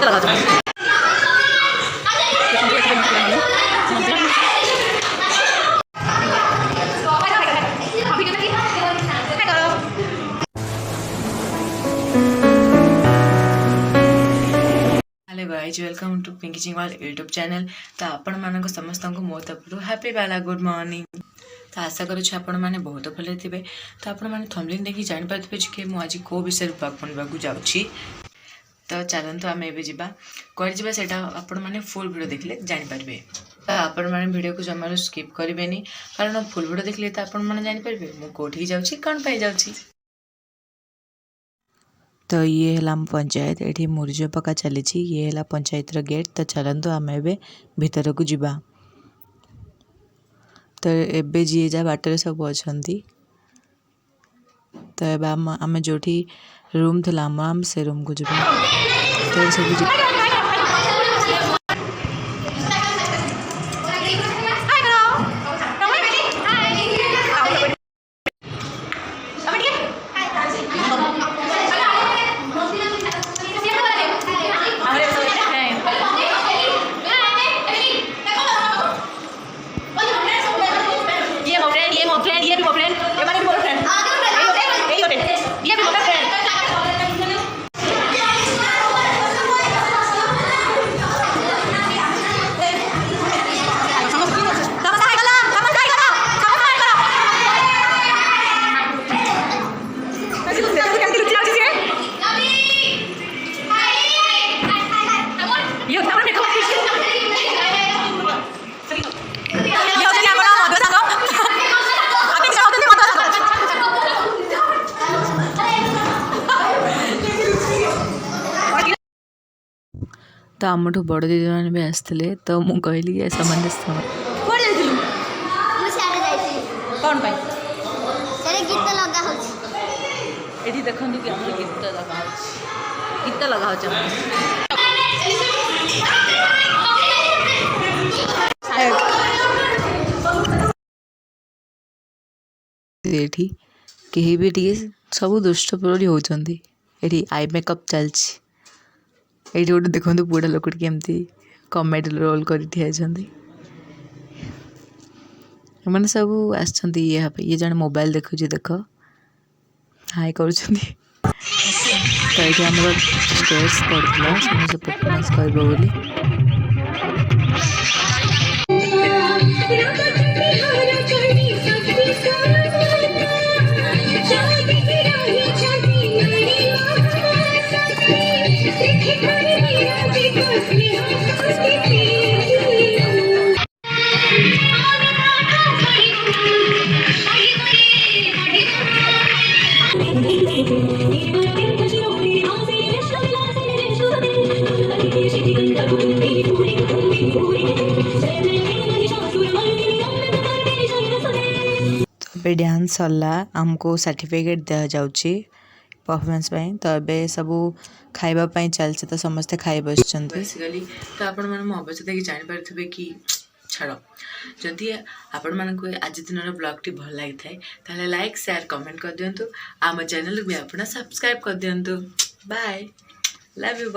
Hello guys welcome to Pinky Chingwal YouTube channel. तो आपण मान समस्त को मो तरफ हैप्पी वाला गुड मॉर्निंग। तो आशा करुच्छे आपण मैंने बहुत भले थे। तो आपण मैंने थंबनेल देखि जानि पारथिबे कि मु आज को विषय बनवाक जाउछि। तो चलतु आम एबे जिबा कुआडे जिबा सेटा आपण मैंने फुल वीडियो देखले जानि पारबे। तो आपण मैंने वीडियो को जमारो स्किप करेनि कारण फुल वीडियो देखले तो आपण मैंने जानि पारबे मु कोठी जाउछि कोन पाई जाउछि। तो ये है पंचायत ये मुर्ज पका चली ये है पंचायत गेट। तो चलतु आम ए भीतर को जीवा। तो एबे जी जा बाटर सब अच्छा। तो आम जो रूम थी आम से रूम को जीवा। तो सब तो आमठू बड़ दीदी मैंने भी आसते। तो मुझे कहली सामान कौन पाई गीत लगा ये देखो कि गीत लगा गीत लगा कहीं भी टे सब दुष्ट प्रहरी होती आई मेकअप चलती। ये गोटे देखो बुढ़ा लोक केमती कमेडी रोल कर मैंने सब ये जन मोबाइल देखुची देख हाई कर। तो ये आम स्टेज पड़ता समस्त परफॉर्मेंस कर बोली। तो डांस सरला आमको सर्टिफिकेट दिया जाउची परफॉर्मेंस पे। तो अबे सब खाइबा चलছে। तो समस्ते खाई बस बेसिकली। तो आपण माने मो अवस्था देखि जानि पारथिबे कि छाड़ जदि आपण मानक आज दिन ब्लॉग टी भल लगी थाए ताले लाइक शेयर कमेंट कर दियंतु। आम चैनल भी आपण सब्सक्राइब कर दियंतु। Bye love you.